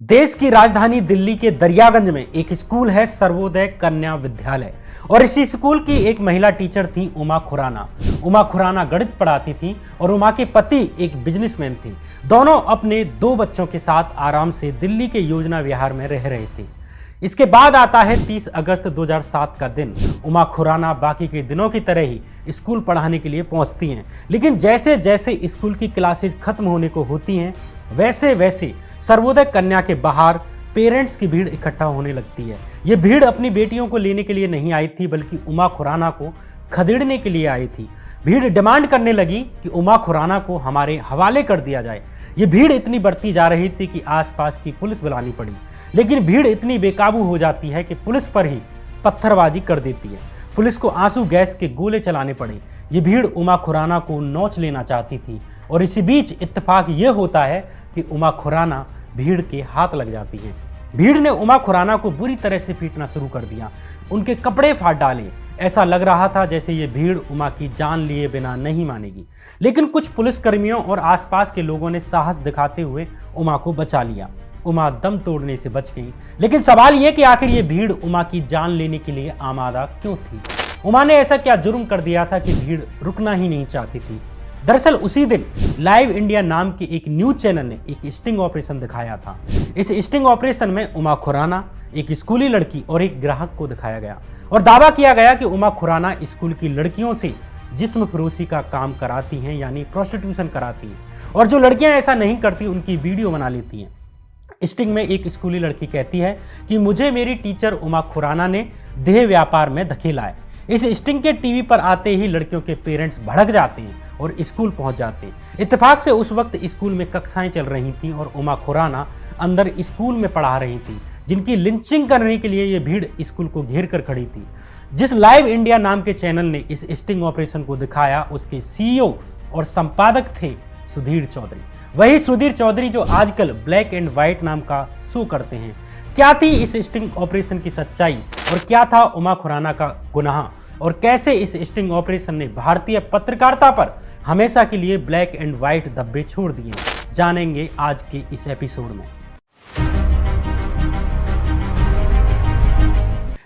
देश की राजधानी दिल्ली के दरियागंज में एक स्कूल है सर्वोदय कन्या विद्यालय और इसी स्कूल की एक महिला टीचर थी उमा खुराना। उमा खुराना गणित पढ़ाती थी और उमा के पति एक बिजनेसमैन थे। दोनों अपने 2 बच्चों के साथ आराम से दिल्ली के योजना विहार में रह रहे थे। इसके बाद आता है 30 अगस्त 2007 का दिन। उमा खुराना बाकी के दिनों की तरह ही स्कूल पढ़ाने के लिए पहुंचती हैं, लेकिन जैसे जैसे स्कूल की क्लासेस खत्म होने को होती हैं वैसे वैसे सर्वोदय कन्या के बाहर पेरेंट्स की भीड़ इकट्ठा होने लगती है। ये भीड़ अपनी बेटियों को लेने के लिए नहीं आई थी, बल्कि उमा खुराना को खदेड़ने के लिए आई थी। भीड़ डिमांड करने लगी कि उमा खुराना को हमारे हवाले कर दिया जाए। ये भीड़ इतनी बढ़ती जा रही थी कि आसपास की पुलिस बुलानी पड़ी, लेकिन भीड़ इतनी बेकाबू हो जाती है कि पुलिस पर ही पत्थरबाजी कर देती है। पुलिस को आंसू गैस के गोले चलाने पड़े। ये भीड़ उमा खुराना को नोच लेना चाहती थी और इसी बीच इत्तेफाक ये होता है कि उमा खुराना भीड़ के हाथ लग जाती है। भीड़ ने उमा खुराना को बुरी तरह से पीटना शुरू कर दिया, उनके कपड़े फाड़ डाले। ऐसा लग रहा था जैसे ये भीड़ उमा की जान लिए बिना नहीं मानेगी, लेकिन कुछ पुलिसकर्मियों और आसपास के लोगों ने साहस दिखाते हुए उमा को बचा लिया। उमा दम तोड़ने से बच गई, लेकिन सवाल यह कि आखिर ये भीड़ उमा की जान लेने के लिए आमादा क्यों थी? उमा ने ऐसा क्या जुर्म कर दिया था कि भीड़ रुकना ही नहीं चाहती थी? दरअसल उसी दिन लाइव इंडिया नाम के एक न्यूज चैनल ने एक स्टिंग ऑपरेशन दिखाया था। इस स्टिंग ऑपरेशन में उमा खुराना, एक स्कूली लड़की और एक ग्राहक को दिखाया गया और दावा किया गया कि उमा खुराना स्कूल की लड़कियों से जिस्म फरोशी का काम कराती हैं, यानी प्रोस्टिट्यूशन कराती हैं, और जो लड़कियां ऐसा नहीं करती उनकी वीडियो बना लेती हैं। स्टिंग में एक स्कूली लड़की कहती है कि मुझे मेरी टीचर उमा खुराना ने देह व्यापार में धकेला है। इस स्टिंग के टीवी पर आते ही लड़कियों के पेरेंट्स भड़क जाते हैं और स्कूल पहुंच जाते हैं। इत्तेफाक से उस वक्त स्कूल में कक्षाएं चल रही थीं और उमा खुराना अंदर स्कूल में पढ़ा रही थी, जिनकी लिंचिंग करने के लिए ये भीड़ स्कूल को घेर कर खड़ी थी। जिस लाइव इंडिया नाम के चैनल ने इस स्टिंग ऑपरेशन को दिखाया, उसके CEO और संपादक थे सुधीर चौधरी। वही सुधीर चौधरी जो आजकल ब्लैक एंड व्हाइट नाम का शो करते हैं। क्या थी इस स्टिंग ऑपरेशन की सच्चाई और क्या था उमा खुराना का गुनाह, और कैसे इस स्टिंग ऑपरेशन ने भारतीय पत्रकारिता पर हमेशा के लिए ब्लैक एंड व्हाइट धब्बे छोड़ दिए, जानेंगे आज के इस एपिसोड में।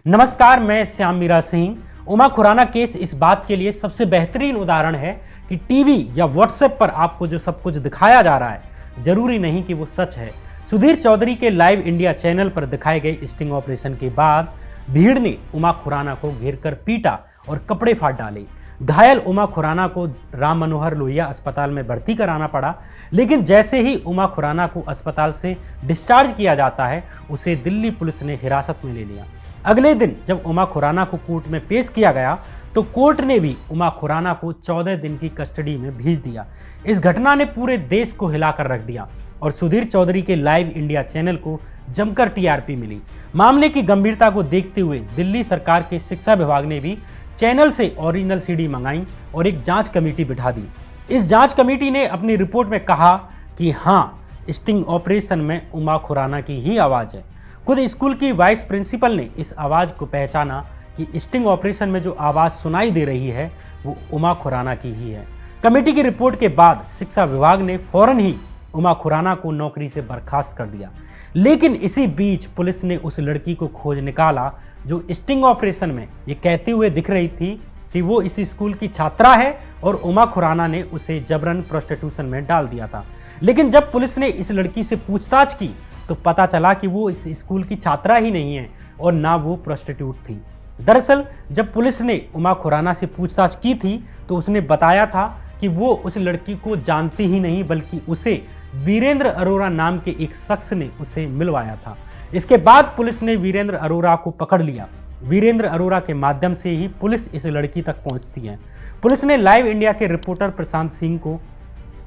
नमस्कार, मैं श्याम मीरा सिंह। उमा खुराना केस इस बात के लिए सबसे बेहतरीन उदाहरण है कि टीवी या व्हाट्सएप पर आपको जो सब कुछ दिखाया जा रहा है जरूरी नहीं कि वो सच है। सुधीर चौधरी के लाइव इंडिया चैनल पर दिखाए गए स्टिंग ऑपरेशन के बाद भीड़ ने उमा खुराना को घेरकर पीटा और कपड़े फाड़ डाले। घायल उमा खुराना को राम मनोहर लोहिया अस्पताल में भर्ती कराना पड़ा, लेकिन जैसे ही उमा खुराना को अस्पताल से डिस्चार्ज किया जाता है, उसे दिल्ली पुलिस ने हिरासत में ले लिया। अगले दिन जब उमा खुराना को कोर्ट में पेश किया गया तो कोर्ट ने भी उमा खुराना को 14 दिन की कस्टडी में भेज दिया। इस घटना ने पूरे देश को हिलाकर रख दिया और सुधीर चौधरी के लाइव इंडिया चैनल को जमकर TRP मिली। मामले की गंभीरता को देखते हुए दिल्ली सरकार के शिक्षा विभाग ने भी चैनल से ओरिजिनल CD मंगाई और एक जांच कमेटी बिठा दी। इस जांच कमेटी ने अपनी रिपोर्ट में कहा कि हाँ, स्टिंग ऑपरेशन में उमा खुराना की ही आवाज़ है। खुद स्कूल की वाइस प्रिंसिपल ने इस आवाज़ को पहचाना कि स्टिंग ऑपरेशन में जो आवाज़ सुनाई दे रही है वो उमा खुराना की ही है। कमेटी की रिपोर्ट के बाद शिक्षा विभाग ने फौरन ही उमा खुराना को नौकरी से बर्खास्त कर दिया, लेकिन इसी बीच पुलिस ने उस लड़की को खोज निकाला जो स्टिंग ऑपरेशन में ये कहते हुए दिख रही थी कि वो इस स्कूल की छात्रा है और उमा खुराना ने उसे जबरन प्रोस्टिट्यूशन में डाल दिया था। लेकिन जब पुलिस ने इस लड़की से पूछताछ की तो पता चला कि वो इस स्कूल की छात्रा ही नहीं है और ना वो प्रोस्टिट्यूट थी। दरअसल जब पुलिस ने उमा खुराना से पूछताछ की थी तो उसने बताया था कि वो उस लड़की को जानती ही नहीं, बल्कि उसे वीरेंद्र अरोरा नाम के एक शख्स ने उसे मिलवाया था। इसके बाद पुलिस ने वीरेंद्र अरोरा को पकड़ लिया। वीरेंद्र अरोरा के माध्यम से ही पुलिस इस लड़की तक पहुंचती है। पुलिस ने लाइव इंडिया के रिपोर्टर प्रशांत सिंह को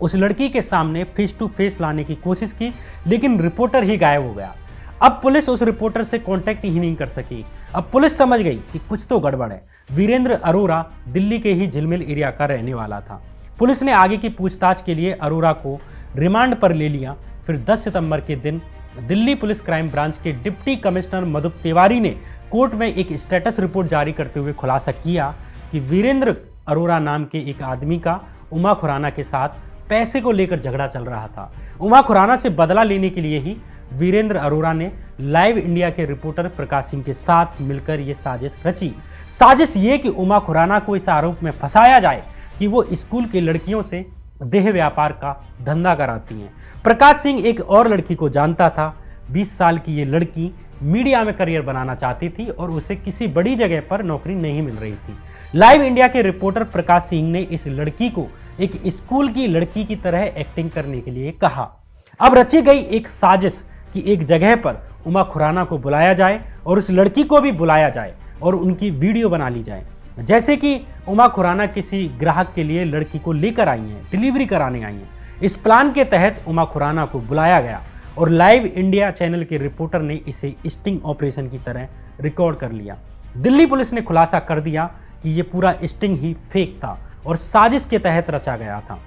उस लड़की के सामने फेस टू फेस लाने की कोशिश की, लेकिन रिपोर्टर ही गायब हो गया। अब पुलिस उस रिपोर्टर से कांटेक्ट ही नहीं कर सकी। अब पुलिस समझ गई कि कुछ तो गड़बड़ है। वीरेंद्र अरोरा दिल्ली के ही झिलमिल एरिया का रहने वाला था। पुलिस ने आगे की पूछताछ के लिए अरोरा को रिमांड पर ले लिया। फिर 10 सितंबर के दिन दिल्ली पुलिस क्राइम ब्रांच के डिप्टी कमिश्नर मधुप तिवारी ने कोर्ट में एक स्टेटस रिपोर्ट जारी करते हुए खुलासा किया कि वीरेंद्र अरोरा नाम के एक आदमी का उमा खुराना के साथ पैसे को लेकर झगड़ा चल रहा था। उमा खुराना से बदला लेने के लिए ही वीरेंद्र अरोड़ा ने लाइव इंडिया के रिपोर्टर प्रकाश सिंह के साथ मिलकर ये साजिश रची। साजिश ये कि उमा खुराना को इस आरोप में फंसाया जाए कि वो स्कूल की लड़कियों से देह व्यापार का धंधा कराती हैं। प्रकाश सिंह एक और लड़की को जानता था। 20 साल की ये लड़की मीडिया में करियर बनाना चाहती थी और उसे किसी बड़ी जगह पर नौकरी नहीं मिल रही थी। लाइव इंडिया के रिपोर्टर प्रकाश सिंह ने इस लड़की को एक स्कूल की लड़की की तरह एक्टिंग करने के लिए कहा। अब रची गई एक साजिश कि एक जगह पर उमा खुराना को बुलाया जाए और उस लड़की को भी बुलाया जाए और उनकी वीडियो बना ली जाए, जैसे कि उमा खुराना किसी ग्राहक के लिए लड़की को लेकर आई हैं, डिलीवरी कराने आई हैं। इस प्लान के तहत उमा खुराना को बुलाया गया और लाइव इंडिया चैनल के रिपोर्टर ने इसे स्टिंग ऑपरेशन की तरह रिकॉर्ड कर लिया। दिल्ली पुलिस ने खुलासा कर दिया कि यह पूरा स्टिंग ही फेक था और साजिश के तहत रचा गया था।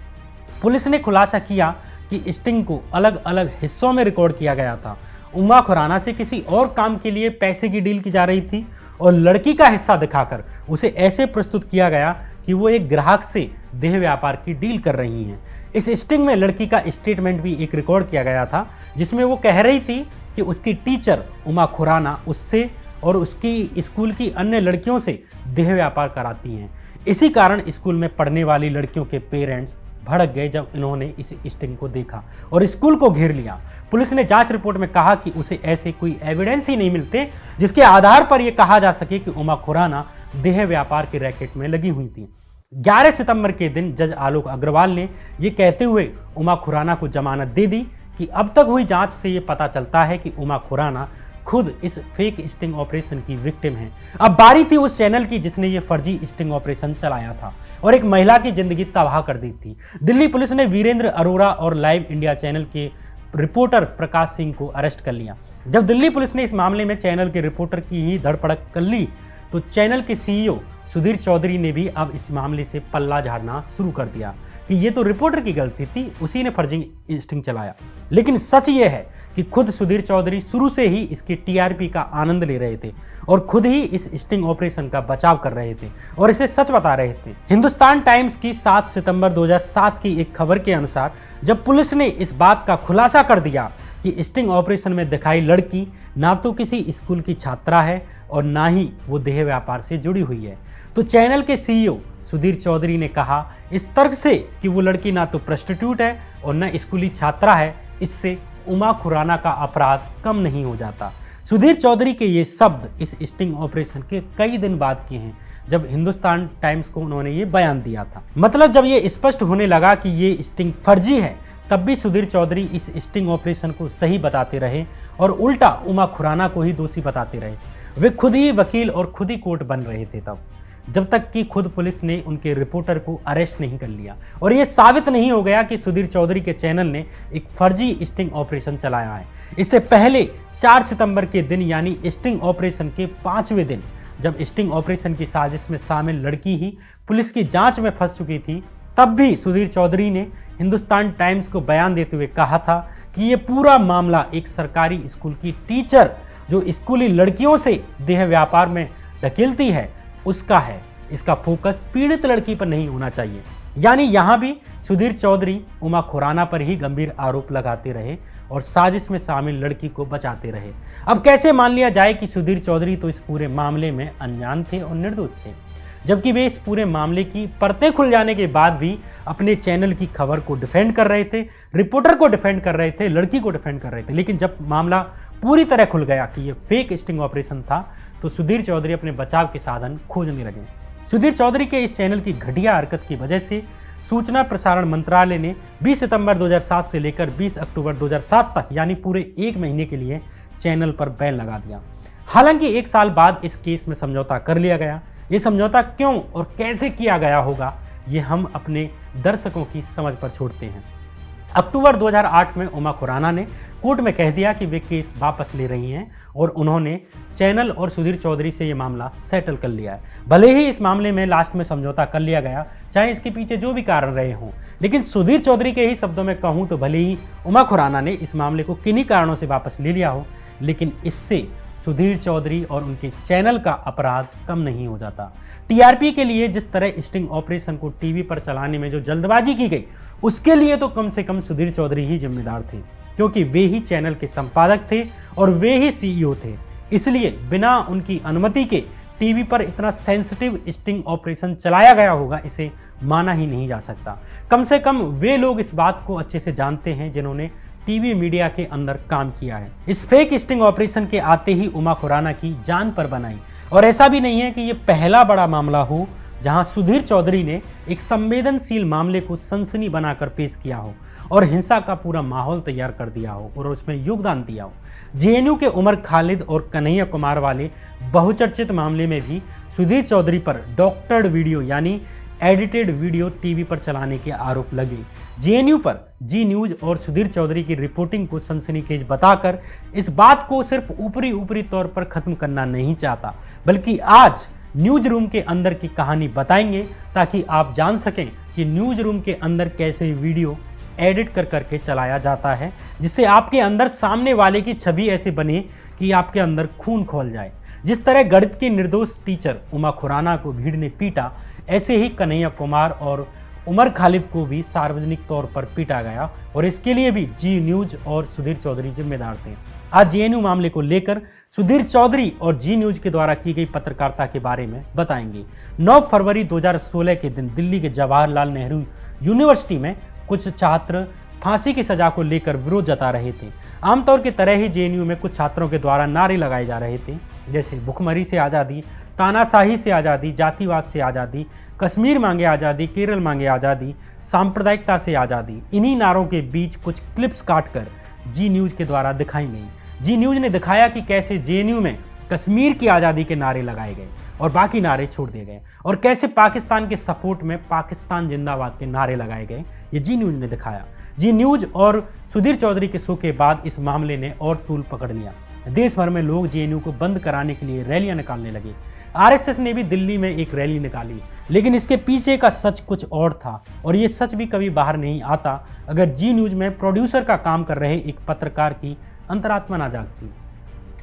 पुलिस ने खुलासा किया कि स्टिंग को अलग अलग हिस्सों में रिकॉर्ड किया गया था। उमा खुराना से किसी और काम के लिए पैसे की डील की जा रही थी और लड़की का हिस्सा दिखाकर उसे ऐसे प्रस्तुत किया गया कि वो एक ग्राहक से देह व्यापार की डील कर रही हैं। इस स्टिंग में लड़की का स्टेटमेंट भी एक रिकॉर्ड किया गया था, जिसमें वो कह रही थी कि उसकी टीचर उमा खुराना उससे और उसकी स्कूल की अन्य लड़कियों से देह व्यापार कराती हैं। इसी कारण स्कूल में पढ़ने वाली लड़कियों के पेरेंट्स भड़क गए जब इन्होंने इस स्टिंग को देखा और स्कूल को घेर लिया। पुलिस ने जांच रिपोर्ट में कहा कि उसे ऐसे कोई एविडेंस ही नहीं मिलते जिसके आधार पर यह कहा जा सके कि उमा खुराना देह व्यापार के रैकेट में लगी हुई थी। 11 सितंबर के दिन जज आलोक अग्रवाल ने यह कहते हुए उमा खुराना को जमानत दे दी कि अब तक हुई जांच से यह पता चलता है कि उमा खुराना खुद इस फेक स्टिंग ऑपरेशन की विक्टिम है। अब बारी थी उस चैनल की जिसने ये फर्जी स्टिंग ऑपरेशन चलाया था और एक महिला की जिंदगी तबाह कर दी थी। दिल्ली पुलिस ने वीरेंद्र अरोड़ा और लाइव इंडिया चैनल के रिपोर्टर प्रकाश सिंह को अरेस्ट कर लिया। जब दिल्ली पुलिस ने इस मामले में चैनल के रिपोर्टर की ही धरपकड़ कर ली तो चैनल के सीईओ सुधीर चौधरी ने भी अब इस मामले से पल्ला झाड़ना शुरू कर दिया कि ये तो रिपोर्टर की गलती थी, उसी ने फर्जी स्टिंग चलाया। लेकिन सच ये है कि खुद सुधीर चौधरी शुरू से ही इसकी टीआरपी का आनंद ले रहे थे और खुद ही इस स्टिंग ऑपरेशन का बचाव कर रहे थे और इसे सच बता रहे थे। हिंदुस्तान टाइम्स की 7 सितंबर 2007 की एक खबर के अनुसार जब पुलिस ने इस बात का खुलासा कर दिया कि स्टिंग ऑपरेशन में दिखाई लड़की ना तो किसी स्कूल की छात्रा है और ना ही वो देह व्यापार से जुड़ी हुई है, तो चैनल के सीईओ सुधीर चौधरी ने कहा इस तर्क से कि वो लड़की ना तो प्रोस्टिट्यूट है और ना स्कूली छात्रा है, इससे उमा खुराना का अपराध कम नहीं हो जाता। सुधीर चौधरी के ये शब्द इस स्टिंग ऑपरेशन के कई दिन बाद किए हैं जब हिंदुस्तान टाइम्स को उन्होंने ये बयान दिया था। मतलब जब ये स्पष्ट होने लगा कि ये स्टिंग फर्जी है तब भी सुधीर चौधरी इस स्टिंग ऑपरेशन को सही बताते रहे और उल्टा उमा खुराना को ही दोषी बताते रहे। वे खुद ही वकील और खुद ही कोर्ट बन रहे थे तब, जब तक कि खुद पुलिस ने उनके रिपोर्टर को अरेस्ट नहीं कर लिया और यह साबित नहीं हो गया कि सुधीर चौधरी के चैनल ने एक फर्जी स्टिंग ऑपरेशन चलाया है। इससे पहले 4 सितंबर के दिन यानी स्टिंग ऑपरेशन के 5वें दिन जब स्टिंग ऑपरेशन की साजिश में शामिल लड़की ही पुलिस की जांच में फंस चुकी थी, तब भी सुधीर चौधरी ने हिंदुस्तान टाइम्स को बयान देते हुए कहा था कि ये पूरा मामला एक सरकारी स्कूल की टीचर जो स्कूली लड़कियों से देह व्यापार में ढकेलती है उसका है। इसका फोकस पीड़ित लड़की पर नहीं होना चाहिए। यानी यहां भी सुधीर चौधरी उमा खुराना पर ही गंभीर आरोप लगाते रहे और साजिश में शामिल लड़की को बचाते रहे। अब कैसे मान लिया जाए कि सुधीर चौधरी तो इस पूरे मामले में अनजान थे और निर्दोष थे, जबकि वे इस पूरे मामले की परतें खुल जाने के बाद भी अपने चैनल की खबर को डिफेंड कर रहे थे, रिपोर्टर को डिफेंड कर रहे थे, लड़की को डिफेंड कर रहे थे। लेकिन जब मामला पूरी तरह खुल गया कि ये फेक स्टिंग ऑपरेशन था तो सुधीर चौधरी अपने बचाव के साधन खोजने लगे। सुधीर चौधरी के इस चैनल की घटिया हरकत की वजह से सूचना प्रसारण मंत्रालय ने 20 सितंबर 2007 से लेकर 20 अक्टूबर 2007 तक यानी पूरे 1 महीने के लिए चैनल पर बैन लगा दिया। हालांकि 1 साल बाद इस केस में समझौता कर लिया गया। ये समझौता क्यों और कैसे किया गया होगा ये हम अपने दर्शकों की समझ पर छोड़ते हैं। अक्टूबर 2008 में उमा खुराना ने कोर्ट में कह दिया कि वे केस वापस ले रही हैं और उन्होंने चैनल और सुधीर चौधरी से ये मामला सेटल कर लिया है। भले ही इस मामले में लास्ट में समझौता कर लिया गया, चाहे इसके पीछे जो भी कारण रहे हों, लेकिन सुधीर चौधरी के ही शब्दों में कहूँ तो भले ही उमा खुराना ने इस मामले को किन्हीं कारणों से वापस ले लिया हो, लेकिन इससे सुधीर चौधरी और उनके चैनल का अपराध कम नहीं हो जाता। टीआरपी के लिए जिस तरह स्टिंग ऑपरेशन को टीवी पर चलाने में जो जल्दबाजी की गई, उसके लिए तो कम से कम सुधीर चौधरी ही जिम्मेदार थे। क्योंकि वे ही चैनल के संपादक थे और वे ही सीईओ थे। इसलिए बिना उनकी अनुमति के टीवी पर इतना सेंसिटिव स्टिंग ऑपरेशन चलाया गया होगा, इसे माना ही नहीं जा सकता। कम से कम वे लोग इस बात को अच्छे से जानते हैं जिन्होंने टीवी मीडिया के अंदर काम किया है। इस फेक स्टिंग ऑपरेशन के आते ही उमा खुराना की जान पर बनाई। और ऐसा भी नहीं है कि यह पहला बड़ा मामला हो जहां सुधीर चौधरी ने एक संवेदनशील मामले को सनसनी बनाकर पेश किया हो और हिंसा का पूरा माहौल तैयार कर दिया हो और उसमें योगदान दिया हो। जेएनयू के उमर खालिद और कन्हैया कुमार वाले बहुचर्चित मामले में भी सुधीर चौधरी पर डॉक्टर्ड वीडियो यानी एडिटेड वीडियो टीवी पर चलाने के आरोप लगे। जेएनयू पर जी न्यूज और सुधीर चौधरी की रिपोर्टिंग को सनसनीखेज बताकर इस बात को सिर्फ ऊपरी तौर पर खत्म करना नहीं चाहता, बल्कि आज न्यूज रूम के अंदर की कहानी बताएंगे ताकि आप जान सकें कि न्यूज रूम के अंदर कैसे वीडियो एडिट कर करके चलाया जाता है, जिससे आपके अंदर सामने वाले की छवि ऐसे बने कि आपके अंदर खून खौल जाए। जिस तरह गणित की निर्दोष टीचर उमा खुराना को भीड़ ने पीटा, ऐसे ही कन्हैया कुमार और उमर खालिद को भी सार्वजनिक तौर पर पीटा गया और इसके लिए भी जी न्यूज और सुधीर चौधरी जिम्मेदार थे। आज जेएनयू मामले को लेकर सुधीर चौधरी और जी न्यूज के द्वारा की गई पत्रकारिता के बारे में बताएंगे। 9 फरवरी 2016 के दिन दिल्ली के जवाहरलाल नेहरू यूनिवर्सिटी में कुछ छात्र फांसी की सजा को लेकर विरोध जता रहे थे। आमतौर की तरह ही जेएनयू में कुछ छात्रों के द्वारा नारे लगाए जा रहे थे, जैसे भुखमरी से आज़ादी, तानाशाही से आज़ादी, जातिवाद से आज़ादी, कश्मीर मांगे आज़ादी, केरल मांगे आज़ादी, सांप्रदायिकता से आज़ादी। इन्हीं नारों के बीच कुछ क्लिप्स काटकर जी न्यूज के द्वारा दिखाई गई। जी न्यूज ने दिखाया कि कैसे जेएनयू में कश्मीर की आज़ादी के नारे लगाए गए और बाकी नारे छोड़ दिए गए और कैसे पाकिस्तान के सपोर्ट में पाकिस्तान जिंदाबाद के नारे लगाए गए। ये जी न्यूज ने दिखाया। जी न्यूज और सुधीर चौधरी के शो के बाद इस मामले ने और तूल पकड़ लिया। देश भर में लोग जेएनयू को बंद कराने के लिए रैलियां निकालने लगे। आरएसएस ने भी दिल्ली में एक रैली निकाली, लेकिन इसके पीछे का सच कुछ और था और ये सच भी कभी बाहर नहीं आता अगर जी न्यूज में प्रोड्यूसर का काम कर रहे एक पत्रकार की अंतरात्मा ना जागती।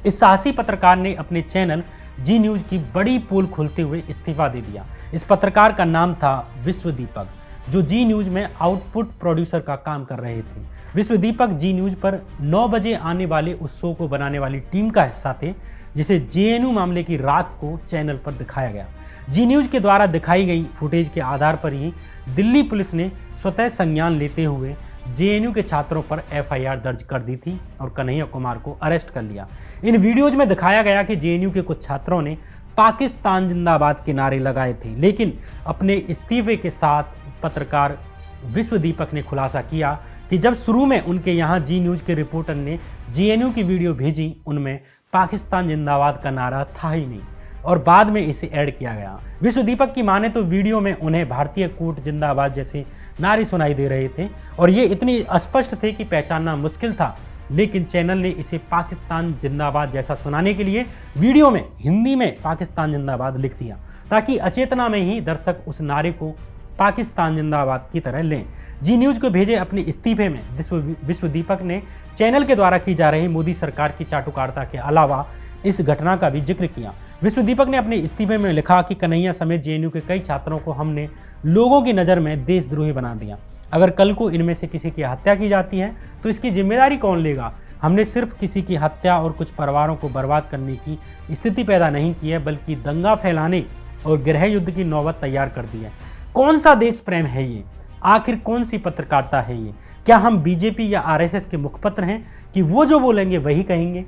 इस साहसी पत्रकार ने अपने चैनल जी न्यूज की बड़ी पोल खोलते हुए इस्तीफा दे दिया। इस पत्रकार का नाम था विश्व दीपक, जो जी न्यूज में आउटपुट प्रोड्यूसर का काम कर रहे थे। विश्व दीपक जी न्यूज पर 9 बजे आने वाले उस शो को बनाने वाली टीम का हिस्सा थे, जिसे जेएनयू मामले की रात को चैनल पर दिखाया गया। जी न्यूज के द्वारा दिखाई गई फुटेज के आधार पर ही दिल्ली पुलिस ने स्वतः संज्ञान लेते हुए जेएनयू के छात्रों पर एफआईआर दर्ज कर दी थी और कन्हैया कुमार को अरेस्ट कर लिया। इन वीडियोज में दिखाया गया कि जेएनयू के कुछ छात्रों ने पाकिस्तान जिंदाबाद के नारे लगाए थे, लेकिन अपने इस्तीफे के साथ पत्रकार विश्व दीपक ने खुलासा किया कि जब शुरू में उनके यहाँ जी न्यूज के रिपोर्टर ने जेएनयू की वीडियो भेजी, उनमें पाकिस्तान जिंदाबाद का नारा था ही नहीं और बाद में इसे ऐड किया गया। विश्व दीपक की माने तो वीडियो में उन्हें भारतीय कोर्ट जिंदाबाद जैसे नारे सुनाई दे रहे थे और ये इतने स्पष्ट थे कि पहचानना मुश्किल था, लेकिन चैनल ने इसे पाकिस्तान जिंदाबाद जैसा सुनाने के लिए वीडियो में हिंदी में पाकिस्तान जिंदाबाद लिख दिया, ताकि अचेतना में ही दर्शक उस नारे को पाकिस्तान जिंदाबाद की तरह लें। जी न्यूज को भेजे अपने इस्तीफे में विश्व दीपक ने चैनल के द्वारा की जा रही मोदी सरकार की चाटुकारिता के अलावा इस घटना का भी जिक्र किया। विश्व दीपक ने अपने इस्तीफे में लिखा कि कन्हैया समेत जेएनयू के कई छात्रों को हमने लोगों की नज़र में देशद्रोही बना दिया। अगर कल को इनमें से किसी की हत्या की जाती है तो इसकी जिम्मेदारी कौन लेगा? हमने सिर्फ किसी की हत्या और कुछ परिवारों को बर्बाद करने की स्थिति पैदा नहीं की है, बल्कि दंगा फैलाने और गृह युद्ध की नौबत तैयार कर दी है। कौन सा देश प्रेम है ये? आखिर कौन सी पत्रकारिता है ये? क्या हम बीजेपी या आरएसएस के मुखपत्र हैं कि वो जो बोलेंगे वही कहेंगे?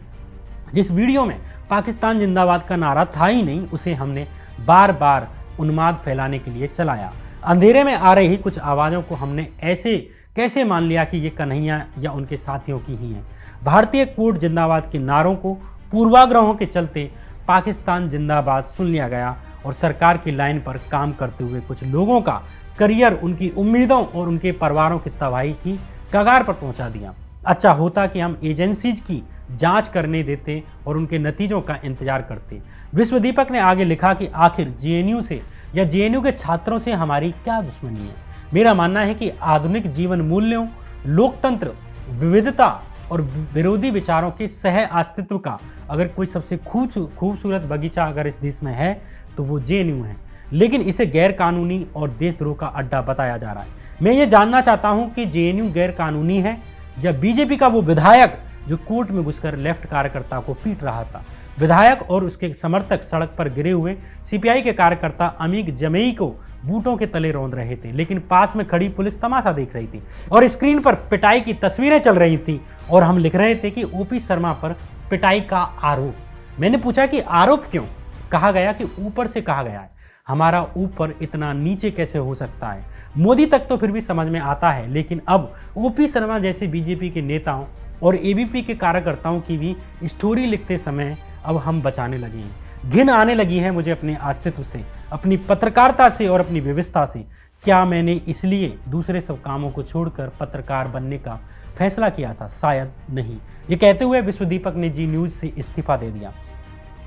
जिस वीडियो में पाकिस्तान जिंदाबाद का नारा था ही नहीं, उसे हमने बार बार उन्माद फैलाने के लिए चलाया। अंधेरे में आ रही कुछ आवाज़ों को हमने ऐसे कैसे मान लिया कि ये कन्हैया या उनके साथियों की ही हैं। भारतीय कोर्ट जिंदाबाद के नारों को पूर्वाग्रहों के चलते पाकिस्तान जिंदाबाद सुन लिया गया और सरकार की लाइन पर काम करते हुए कुछ लोगों का करियर, उनकी उम्मीदों और उनके परिवारों की तबाही की कगार पर पहुंचा दिया। अच्छा होता कि हम एजेंसीज की जांच करने देते और उनके नतीजों का इंतजार करते। विश्व दीपक ने आगे लिखा कि आखिर जेएनयू से या जेएनयू के छात्रों से हमारी क्या दुश्मनी है? मेरा मानना है कि आधुनिक जीवन मूल्यों, लोकतंत्र, विविधता और विरोधी विचारों के सह अस्तित्व का अगर कोई सबसे खूबसूरत बगीचा अगर इस देश में है तो वो जेएनयू है, लेकिन इसे गैर कानूनी और देशद्रोह का अड्डा बताया जा रहा है। मैं ये जानना चाहता हूँ कि जेएनयू गैर कानूनी है या बीजेपी का वो विधायक जो कोर्ट में घुसकर लेफ्ट कार्यकर्ता को पीट रहा था। विधायक और उसके समर्थक सड़क पर गिरे हुए सीपीआई के कार्यकर्ता अमीक जमेई को बूटों के तले रौंद रहे थे, लेकिन पास में खड़ी पुलिस तमाशा देख रही थी और स्क्रीन पर पिटाई की तस्वीरें चल रही थी और हम लिख रहे थे कि ओपी शर्मा पर पिटाई का आरोप। मैंने पूछा कि आरोप क्यों? कहा गया कि ऊपर से कहा गया है। हमारा ऊपर इतना नीचे कैसे हो सकता है? मोदी तक तो फिर भी समझ में आता है, लेकिन अब ओपी शर्मा जैसे बीजेपी के नेताओं और एबीपी के कार्यकर्ताओं की भी स्टोरी लिखते समय अब हम बचाने लगे हैं। घिन आने लगी है मुझे अपने अस्तित्व से, अपनी पत्रकारिता से और अपनी व्यवस्था से। क्या मैंने इसलिए दूसरे सब कामों को छोड़कर पत्रकार बनने का फैसला किया था? शायद नहीं। ये कहते हुए विश्वदीपक ने जी न्यूज से इस्तीफा दे दिया।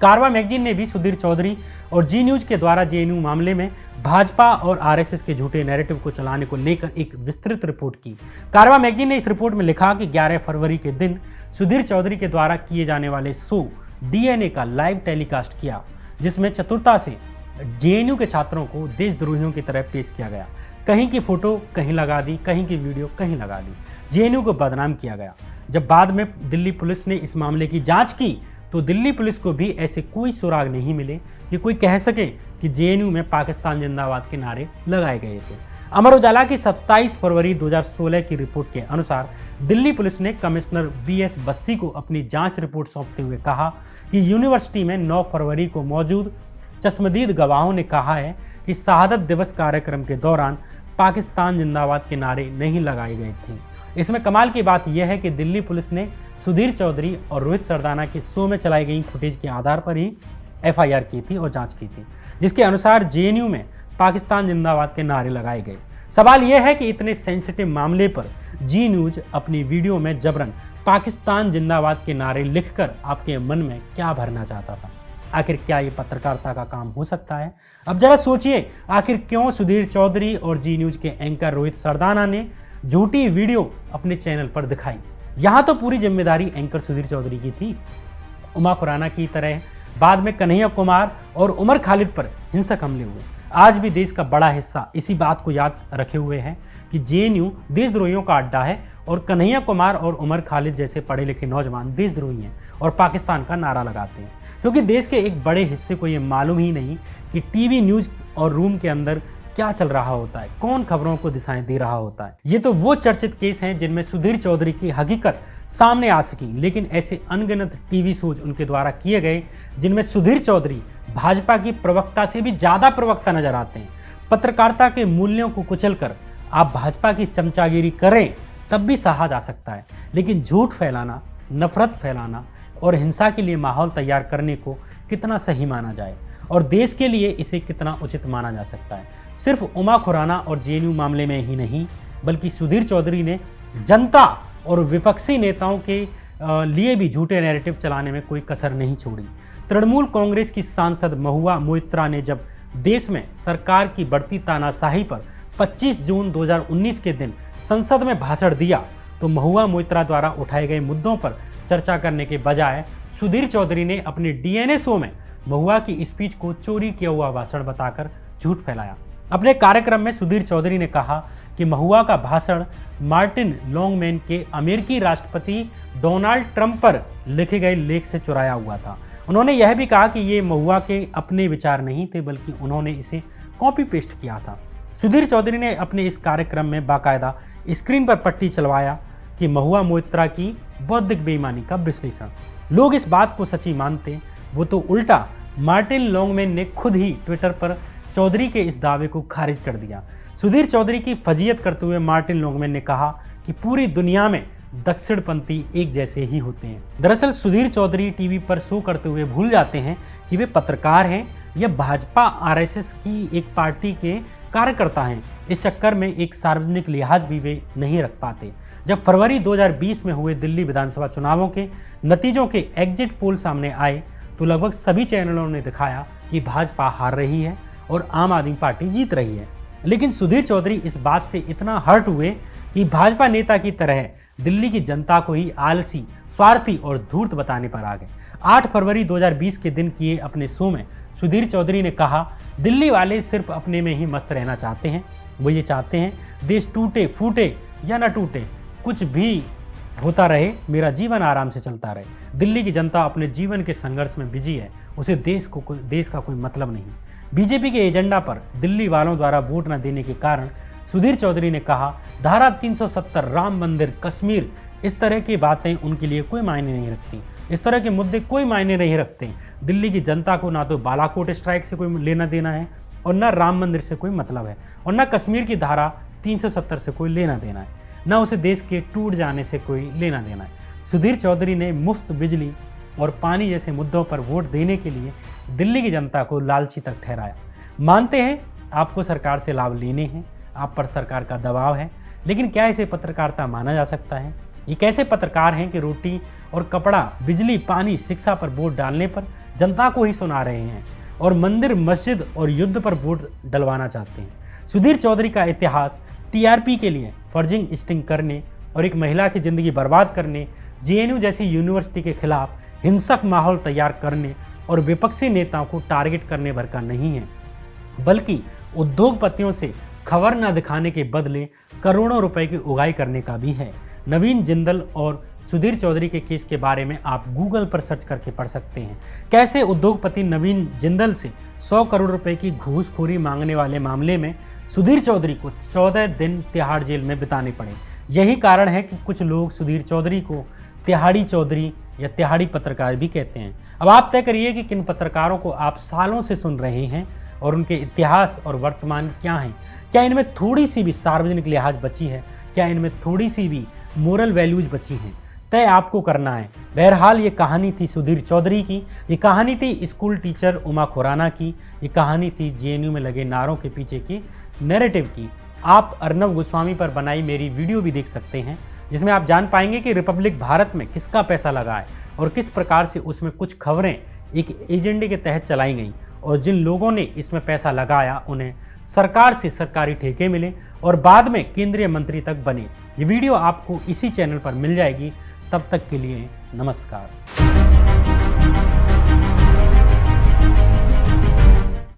कारवां मैगजीन ने भी सुधीर चौधरी और जी न्यूज के द्वारा जेएनयू मामले में भाजपा और आरएसएस के झूठे नैरेटिव को चलाने को लेकर एक विस्तृत रिपोर्ट की। कारवां मैगजीन ने इस रिपोर्ट में लिखा कि 11 फरवरी के दिन सुधीर चौधरी के द्वारा किए जाने वाले शो डीएनए का लाइव टेलीकास्ट किया, जिसमें चतुरता से जेएनयू के छात्रों को देशद्रोहियों की तरह पेश किया गया। कहीं की फोटो कहीं लगा दी, कहीं की वीडियो कहीं लगा दी। जेएनयू को बदनाम किया गया। जब बाद में दिल्ली पुलिस ने इस मामले की जांच की तो दिल्ली पुलिस को भी ऐसे कोई सुराग नहीं मिले कि कोई कह सके कि जेएनयू में पाकिस्तान जिंदाबाद के नारे लगाए गए थे। अमर उजाला की 27 फरवरी 2016 की रिपोर्ट के अनुसार दिल्ली पुलिस ने कमिश्नर बीएस बस्सी को अपनी जांच रिपोर्ट सौंपते हुए कहा कि यूनिवर्सिटी में 9 फरवरी को मौजूद चश्मदीद गवाहों ने कहा है कि शहादत दिवस कार्यक्रम के दौरान पाकिस्तान जिंदाबाद के नारे नहीं लगाए गए थे। इसमें कमाल की बात यह है कि दिल्ली पुलिस ने सुधीर चौधरी और रोहित सरदाना के शो में चलाई गई फुटेज के आधार पर ही एफआईआर की थी और जांच की थी, जिसके अनुसार जेएनयू में पाकिस्तान जिंदाबाद के नारे लगाए गए। सवाल यह है कि इतने सेंसिटिव मामले पर जी न्यूज अपनी वीडियो में जबरन पाकिस्तान जिंदाबाद के नारे लिखकर आपके मन में क्या भरना चाहता था? आखिर क्या ये पत्रकारिता का काम हो सकता है? अब जरा सोचिए, आखिर क्यों सुधीर चौधरी और जी न्यूज के एंकर रोहित सरदाना ने झूठी वीडियो अपने चैनल पर दिखाई? यहाँ तो पूरी जिम्मेदारी एंकर सुधीर चौधरी की थी। उमा खुराना की तरह बाद में कन्हैया कुमार और उमर खालिद पर हिंसक हमले हुए। आज भी देश का बड़ा हिस्सा इसी बात को याद रखे हुए है कि जेएनयू देशद्रोहियों का अड्डा है और कन्हैया कुमार और उमर खालिद जैसे पढ़े लिखे नौजवान देशद्रोही हैं और पाकिस्तान का नारा लगाते हैं, क्योंकि देश के एक बड़े हिस्से को ये मालूम ही नहीं कि टीवी न्यूज और रूम के अंदर क्या चल रहा होता है, कौन खबरों को दिशाएं दे रहा होता है। ये तो वो चर्चित केस हैं जिनमें सुधीर चौधरी की हकीकत सामने आ सकी, लेकिन ऐसे अनगिनत टीवी शोज उनके द्वारा किए गए जिनमें सुधीर चौधरी भाजपा की प्रवक्ता से भी ज्यादा प्रवक्ता नजर आते हैं। पत्रकारिता के मूल्यों को कुचलकर आप भाजपा की चमचागिरी करें तब भी सहा जा सकता है, लेकिन झूठ फैलाना, नफरत फैलाना और हिंसा के लिए माहौल तैयार करने को कितना सही माना जाए और देश के लिए इसे कितना उचित माना जा सकता है? सिर्फ उमा खुराना और जेएनयू मामले में ही नहीं, बल्कि सुधीर चौधरी ने जनता और विपक्षी नेताओं के लिए भी झूठे नैरेटिव चलाने में कोई कसर नहीं छोड़ी। तृणमूल कांग्रेस की सांसद महुआ मोइत्रा ने जब देश में सरकार की बढ़ती तानाशाही पर 25 जून 2019 के दिन संसद में भाषण दिया तो महुआ मोइत्रा द्वारा उठाए गए मुद्दों पर चर्चा करने के बजाय सुधीर चौधरी ने अपने डीएनए शो में महुआ की स्पीच को चोरी किया हुआ भाषण बताकर झूठ फैलाया। अपने कार्यक्रम में सुधीर चौधरी ने कहा कि महुआ का भाषण मार्टिन लॉन्गमैन के अमेरिकी राष्ट्रपति डोनाल्ड ट्रंप पर लिखे गए लेख से चुराया हुआ था। उन्होंने यह भी कहा कि ये महुआ के अपने विचार नहीं थे, बल्कि उन्होंने इसे कॉपी पेस्ट किया था। सुधीर चौधरी ने अपने इस कार्यक्रम में बाकायदा स्क्रीन पर पट्टी चलवाया कि महुआ मोइत्रा की बौद्धिक बेईमानी का विश्लेषण। लोग इस बात को सच्ची मानते, वो तो उल्टा मार्टिन लॉन्गमैन ने खुद ही ट्विटर पर चौधरी के इस दावे को खारिज कर दिया। सुधीर चौधरी की फजीयत करते हुए मार्टिन लॉन्गमैन ने कहा कि पूरी दुनिया में दक्षिणपंथी एक जैसे ही होते हैं। दरअसल सुधीर चौधरी टीवी पर शो करते हुए भूल जाते हैं कि वे पत्रकार हैं या भाजपा आरएसएस की एक पार्टी के कार्यकर्ता हैं। इस चक्कर में एक सार्वजनिक लिहाज भी वे नहीं रख पाते। जब फरवरी 2020 में हुए दिल्ली विधानसभा चुनावों के नतीजों के एग्जिट पोल सामने आए तो लगभग सभी चैनलों ने दिखाया कि भाजपा हार रही है और आम आदमी पार्टी जीत रही है। लेकिन सुधीर चौधरी इस बात से इतना हर्ट हुए कि भाजपा नेता की तरह दिल्ली की जनता को ही आलसी, स्वार्थी और धूर्त बताने पर आ गए। 8 फरवरी 2020 के दिन किए अपने शो में सुधीर चौधरी ने कहा, दिल्ली वाले सिर्फ अपने में ही मस्त रहना चाहते हैं। वो ये चाहते हैं देश टूटे फूटे या न टूटे, कुछ भी होता रहे, मेरा जीवन आराम से चलता रहे। दिल्ली की जनता अपने जीवन के संघर्ष में बिजी है, उसे देश का कोई मतलब नहीं। बीजेपी के एजेंडा पर दिल्ली वालों द्वारा वोट न देने के कारण सुधीर चौधरी ने कहा, धारा 370, राम मंदिर, कश्मीर, इस तरह की बातें उनके लिए कोई मायने नहीं रखती। इस तरह के मुद्दे कोई मायने नहीं रखते। दिल्ली की जनता को ना तो बालाकोट स्ट्राइक से कोई लेना देना है और ना राम मंदिर से कोई मतलब है और ना कश्मीर की धारा 370 से कोई लेना देना है, ना उसे देश के टूट जाने से कोई लेना देना है। सुधीर चौधरी ने मुफ्त बिजली और पानी जैसे मुद्दों पर वोट देने के लिए दिल्ली की जनता को लालची तक ठहराया। मानते हैं आपको सरकार से लाभ लेने हैं, आप पर सरकार का दबाव है, लेकिन क्या इसे पत्रकारिता माना जा सकता है? ये कैसे पत्रकार हैं कि रोटी और कपड़ा, बिजली, पानी, शिक्षा पर वोट डालने पर जनता को ही सुना रहे हैं और मंदिर, मस्जिद और युद्ध पर वोट डलवाना चाहते हैं। सुधीर चौधरी का इतिहास टीआरपी के लिए फर्जिंग स्टिंग करने और एक महिला की जिंदगी बर्बाद करने, जेएनयू जैसी यूनिवर्सिटी के खिलाफ हिंसक माहौल तैयार करने और विपक्षी नेताओं को टारगेट करने भर का नहीं है, बल्कि उद्योगपतियों से खबर न दिखाने के बदले करोड़ों रुपए की उगाही करने का भी है। नवीन जिंदल और सुधीर चौधरी के केस के बारे में आप गूगल पर सर्च करके पढ़ सकते हैं। कैसे उद्योगपति नवीन जिंदल से 100 करोड़ रुपए की घूसखोरी मांगने वाले मामले में सुधीर चौधरी को 14 दिन तिहाड़ जेल में बिताने पड़े। यही कारण है कि कुछ लोग सुधीर चौधरी को तिहाड़ी चौधरी या तिहाड़ी पत्रकार भी कहते हैं। अब आप तय करिए कि किन पत्रकारों को आप सालों से सुन रहे हैं और उनके इतिहास और वर्तमान क्या हैं। क्या इनमें थोड़ी सी भी सार्वजनिक लिहाज बची है? क्या इनमें थोड़ी सी भी मोरल वैल्यूज बची हैं? तय आपको करना है। बहरहाल ये कहानी थी सुधीर चौधरी की, ये कहानी थी स्कूल टीचर उमा खुराना की, ये कहानी थी जेएनयू में लगे नारों के पीछे की नैरेटिव की। आप अर्नब गोस्वामी पर बनाई मेरी वीडियो भी देख सकते हैं, जिसमें आप जान पाएंगे कि रिपब्लिक भारत में किसका पैसा लगा है और किस प्रकार से उसमें कुछ खबरें एक एजेंडे के तहत चलाई गई और जिन लोगों ने इसमें पैसा लगाया उन्हें सरकार से सरकारी ठेके मिले और बाद में केंद्रीय मंत्री तक बने। ये वीडियो आपको इसी चैनल पर मिल जाएगी। तब तक के लिए नमस्कार।